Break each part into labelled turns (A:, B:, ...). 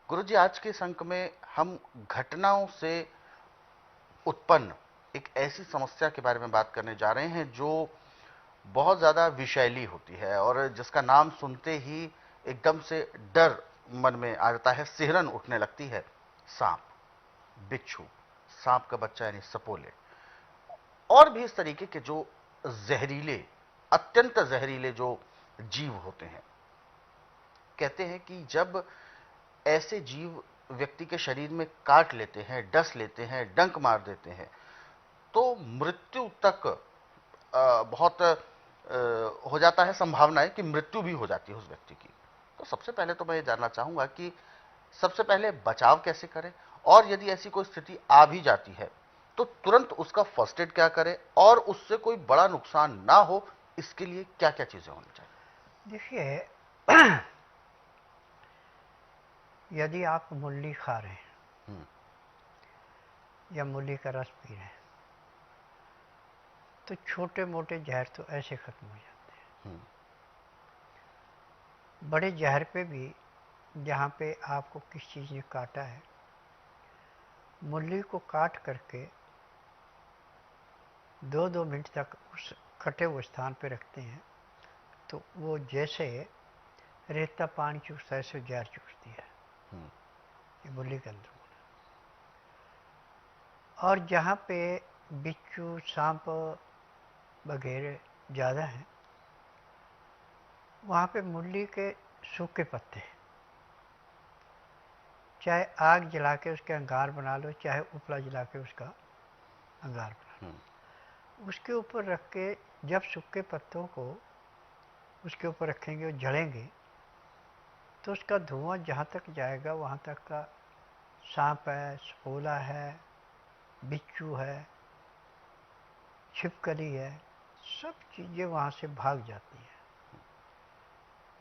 A: गुरुजी, आज के इस अंक में हम घटनाओं से उत्पन्न एक ऐसी समस्या के बारे में बात करने जा रहे हैं जो बहुत ज्यादा विषैली होती है और जिसका नाम सुनते ही एकदम से डर मन में आ जाता है, सिहरन उठने लगती है। सांप, बिच्छू, सांप का बच्चा यानी सपोले, और भी इस तरीके के जो जहरीले, अत्यंत जहरीले जो जीव होते हैं। कहते हैं कि जब ऐसे जीव व्यक्ति के शरीर में काट लेते हैं, डस लेते हैं, डंक मार देते हैं, तो मृत्यु तक बहुत हो जाता है, संभावना है कि मृत्यु भी हो जाती है उस व्यक्ति की। तो सबसे पहले तो मैं ये जानना चाहूंगा कि सबसे पहले बचाव कैसे करें, और यदि ऐसी कोई स्थिति आ भी जाती है तो तुरंत उसका फर्स्ट एड क्या करें, और उससे कोई बड़ा नुकसान ना हो, इसके लिए क्या क्या चीजें होनी चाहिए।
B: देखिए, यदि आप मूली खा रहे हैं या मूली का रस पी रहे हैं तो छोटे मोटे जहर तो ऐसे खत्म हो जाते हैं। बड़े जहर पे भी, जहाँ पे आपको किस चीज़ ने काटा है, मूली को काट करके 2-2 मिनट तक उस कटे हुए स्थान पे रखते हैं तो वो जैसे रेता पानी चूसता है ऐसे जहर चूसती है। ये मूली के अंदर। और जहाँ पे बिच्छू, सांप वगैरह ज़्यादा हैं, वहाँ पे मूली के सूखे पत्ते, चाहे आग जला के उसके अंगार बना लो, चाहे उपला जला के उसका अंगार बना लो, उसके ऊपर रख के जब सूखे पत्तों को उसके ऊपर रखेंगे और जलेंगे तो उसका धुआं जहाँ तक जाएगा वहाँ तक का सांप है, सपोला है, बिच्छू है, छिपकली है, सब चीज़ें वहाँ से भाग जाती हैं।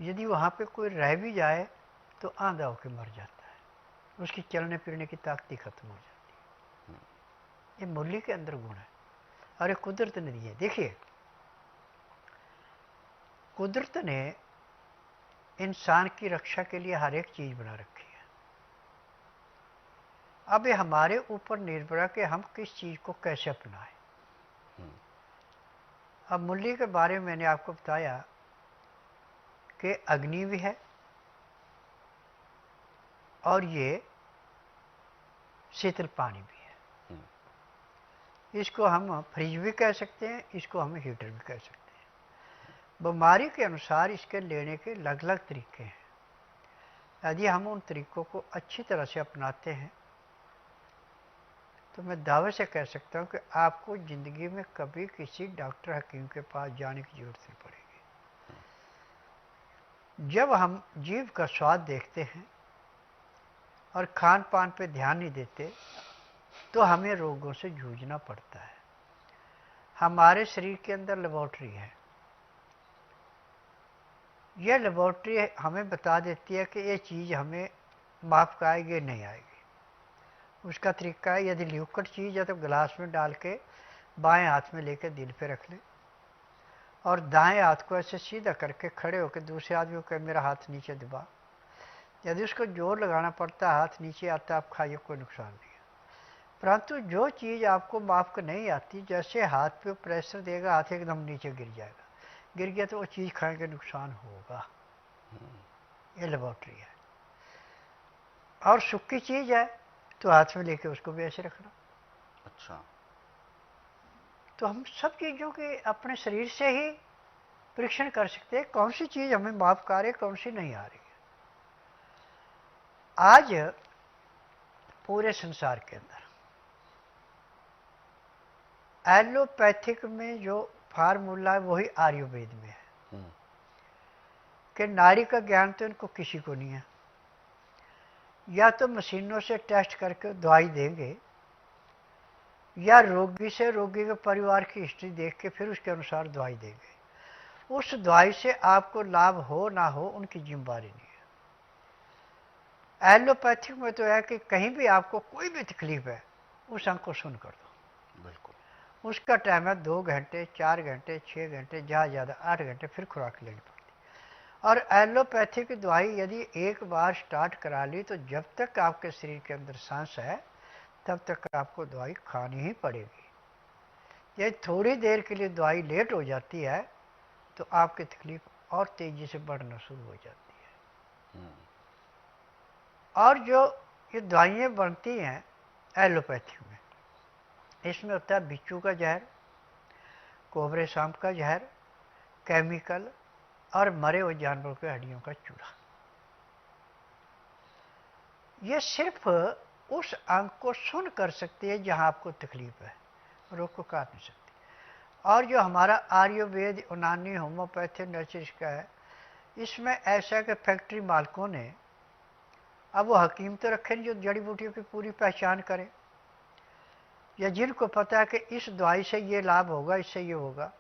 B: यदि वहाँ पे कोई रह भी जाए तो आंधा होकर मर जाता है, उसकी चलने फिरने की ताकत खत्म हो जाती है। ये मूली के अंदर गुण है और ये कुदरत ने दी है। देखिए, कुदरत ने इंसान की रक्षा के लिए हर एक चीज़ बना रखी है। अब ये हमारे ऊपर निर्भर है कि हम किस चीज़ को कैसे अपनाएं। अब मूली के बारे में मैंने आपको बताया कि अग्नि भी है और ये शीतल पानी भी है। इसको हम फ्रिज भी कह सकते हैं, इसको हम हीटर भी कह सकते हैं। बीमारी के अनुसार इसके लेने के अलग अलग तरीके हैं। यदि हम उन तरीकों को अच्छी तरह से अपनाते हैं तो मैं दावे से कह सकता हूँ कि आपको ज़िंदगी में कभी किसी डॉक्टर हकीम के पास जाने की जरूरत नहीं पड़ेगी। जब हम जीव का स्वाद देखते हैं और खान पान पे ध्यान नहीं देते तो हमें रोगों से जूझना पड़ता है। हमारे शरीर के अंदर लेबोरेटरी है। यह लेबोरेटरी हमें बता देती है कि ये चीज़ हमें माफ का आएगी, नहीं आएगी। उसका तरीका है, यदि लिक्विड चीज़ है तो गिलास में डाल के बाएं हाथ में लेकर दिल पे रख लें और दाएं हाथ को ऐसे सीधा करके खड़े होकर दूसरे आदमी को मेरा हाथ नीचे दबा। यदि उसको जोर लगाना पड़ता, हाथ नीचे आता, आप खाइए, कोई नुकसान नहीं है। परंतु जो चीज़ आपको माफ नहीं आती, जैसे हाथ पे प्रेशर देगा हाथ एकदम नीचे गिर जाएगा, गिर गया तो वो चीज़ खाएंगे नुकसान होगा। ये लेबोरेटरी है। और सूखी चीज़ है तो हाथ में लेके उसको भी ऐसे रखना।
A: अच्छा,
B: तो हम सब चीज़ों के अपने शरीर से ही परीक्षण कर सकते हैं कौन सी चीज़ हमें माफ कर रही है, कौन सी नहीं आ रही है। आज पूरे संसार के अंदर एलोपैथिक में जो फार्मूला है वही आयुर्वेद में है कि नाड़ी का ज्ञान तो इनको किसी को नहीं है। या तो मशीनों से टेस्ट करके दवाई देंगे या रोगी से रोगी के परिवार की हिस्ट्री देख के फिर उसके अनुसार दवाई देंगे। उस दवाई से आपको लाभ हो ना हो उनकी जिम्मेदारी नहीं है। एलोपैथिक में तो है कि कहीं भी आपको कोई भी तकलीफ है उस अंग को सुन कर दो।
A: बिल्कुल।
B: उसका टाइम है 2 घंटे, 4 घंटे, 6 घंटे, ज़्यादा ज़्यादा 8 घंटे, फिर खुराक लेनी पड़ती। और एलोपैथी की दवाई यदि एक बार स्टार्ट करा ली तो जब तक आपके शरीर के अंदर सांस है तब तक आपको दवाई खानी ही पड़ेगी। यदि थोड़ी देर के लिए दवाई लेट हो जाती है तो आपकी तकलीफ और तेजी से बढ़ना शुरू हो जाती है। और जो ये दवाइयाँ बनती हैं एलोपैथी में, इसमें होता है बिच्छू का जहर, कोबरे सांप का जहर, केमिकल और मरे हुए जानवरों के हड्डियों का चूरा। ये सिर्फ उस अंग को सुन कर सकती है जहां आपको तकलीफ है, रोग को काट नहीं सकती। और जो हमारा आयुर्वेद, यूनानी, होम्योपैथी, नेचुरिस्ट का है, इसमें ऐसा है कि फैक्ट्री मालिकों ने, अब वो हकीम तो रखे जो जड़ी बूटियों की पूरी पहचान करें, या जिनको पता है कि इस दवाई से ये लाभ होगा, इससे ये होगा,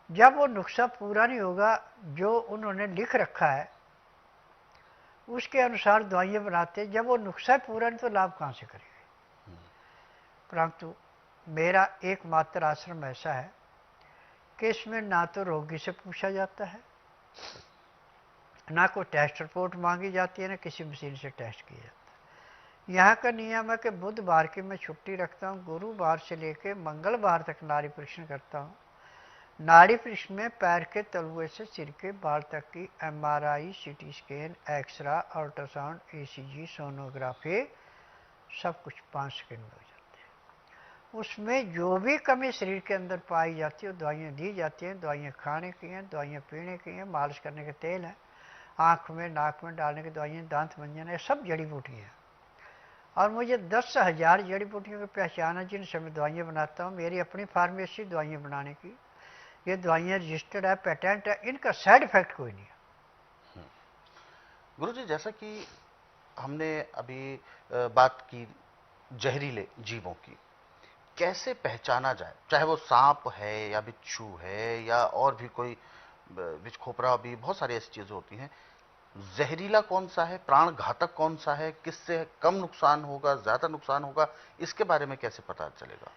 B: जब वो नुस्खा पूरा नहीं होगा जो उन्होंने लिख रखा है उसके अनुसार दवाइयाँ बनाते, जब वो नुस्खा पूरा नहीं तो लाभ कहाँ से करेंगे। परंतु मेरा एकमात्र आश्रम ऐसा है कि इसमें ना तो रोगी से पूछा जाता है, ना कोई टेस्ट रिपोर्ट मांगी जाती है, ना किसी मशीन से टेस्ट किया जाता है। यहाँ का नियम है कि बुधवार की मैं छुट्टी रखता हूँ, गुरुवार से लेकर मंगलवार तक नाड़ी परीक्षण करता हूँ। नाड़ी परीक्षण में पैर के तलुए से सिर के बाल तक की MRI, CT scan, x-ray, ultrasound, ECG, sonography, सब कुछ 5 सेकंड में हो जाते हैं। उसमें जो भी कमी शरीर के अंदर पाई जाती है दवाइयाँ दी जाती हैं। दवाइयाँ खाने की हैं, दवाइयाँ पीने की हैं, मालिश करने के तेल हैं, आँख में नाक में डालने की दवाइयाँ, दांत मंजन है, सब जड़ी बूटियाँ हैं। और मुझे 10,000 जड़ी बूटियों की पहचान है जिनसे मैं दवाइयाँ बनाता हूँ। मेरी अपनी फार्मेसी दवाइयाँ बनाने की, ये दवाइयाँ रजिस्टर्ड है, पेटेंट है, इनका साइड इफेक्ट कोई नहीं है।
A: गुरुजी, जैसा कि हमने अभी बात की जहरीले जीवों की, कैसे पहचाना जाए, चाहे वो सांप है या बिच्छू है या और भी कोई बिच खोपरा, भी बहुत सारी ऐसी चीजें होती हैं, जहरीला कौन सा है, प्राण घातक कौन सा है, किससे कम नुकसान होगा, ज्यादा नुकसान होगा, इसके बारे में कैसे पता चलेगा?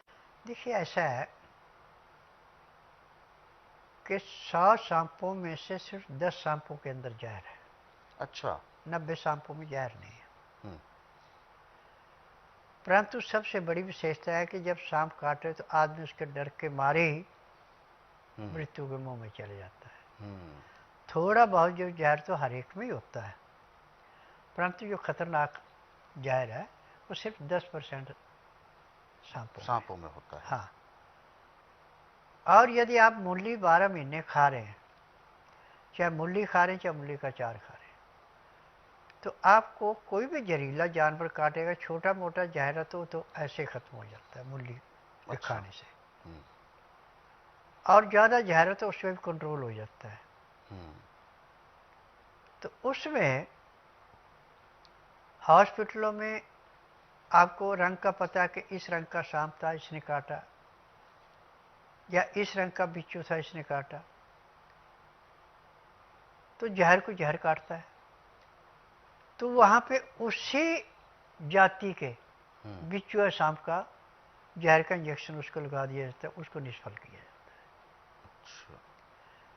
B: देखिए, ऐसा है कि 100 सांपों में से सिर्फ 10 सांपों के अंदर जहर है।
A: अच्छा।
B: 90 सांपों में जहर नहीं है। परंतु सबसे बड़ी विशेषता है कि जब सांप काटे तो आदमी उसके डर के मारे ही मृत्यु के मुंह में चले जाता है। थोड़ा बहुत जो जहर तो हर एक में ही होता है, परंतु जो खतरनाक जहर है वो सिर्फ 10% सांपों
A: में होता है।
B: हाँ। और यदि आप मूली 12 महीने खा रहे हैं, चाहे मूली खा रहे हैं चाहे मूली का अचार खा रहे हैं, तो आपको कोई भी जहरीला जानवर काटेगा, छोटा मोटा जहर तो ऐसे खत्म हो जाता है मूली के खाने से। और ज़्यादा जहर तो उसमें भी कंट्रोल हो जाता है। तो उसमें हॉस्पिटलों में आपको रंग का पता है कि इस रंग का सांप था इसने काटा, या इस रंग का बिच्छू था इसने काटा, तो जहर को जहर काटता है। तो वहां पे उसी जाति के बिच्छू या सांप का जहर का इंजेक्शन उसको लगा दिया जाता है, उसको निष्फल किया जाता है।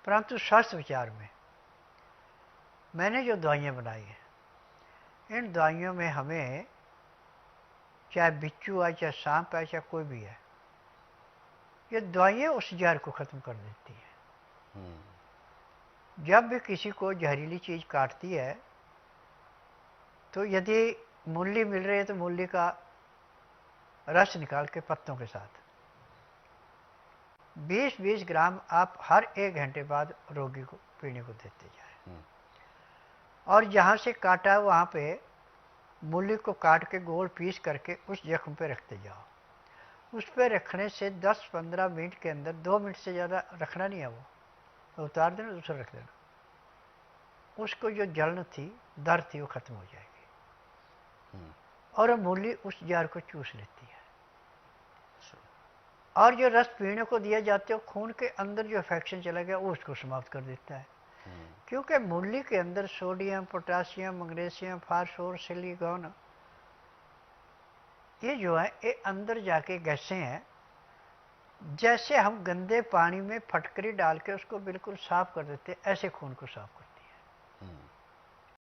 B: परंतु स्वास्थ्य विचार में मैंने जो दवाइयाँ बनाई हैं, इन दवाइयों में हमें चाहे बिच्छू है, चाहे सांप है, चाहे कोई भी है, ये दवाइयाँ उस जहर को खत्म कर देती है। जब भी किसी को जहरीली चीज काटती है तो यदि मूली मिल रही है तो मूली का रस निकाल के पत्तों के साथ 20-20 ग्राम आप हर 1 घंटे बाद रोगी को पीने को देते जाए। और जहाँ से काटा है वहाँ पे मूली को काट के गोल पीस करके उस जख्म पे रखते जाओ। उस पे रखने से 10-15 मिनट के अंदर, 2 मिनट से ज़्यादा रखना नहीं है, वो उतार देना, दूसरा रख देना, उसको जो जलन थी, दर्द थी, वो खत्म हो जाएगी और मूली उस जार को चूस लेती है। और जो रस पीने को दिया जाते हो, खून के अंदर जो इन्फेक्शन चला गया वो उसको समाप्त कर देता है। क्योंकि मूली के अंदर sodium, potassium, magnesium, phosphorus, silicon, ये जो है ये अंदर जाके गैसें हैं। जैसे हम गंदे पानी में फटकरी डाल के उसको बिल्कुल साफ कर देते, ऐसे खून को साफ कर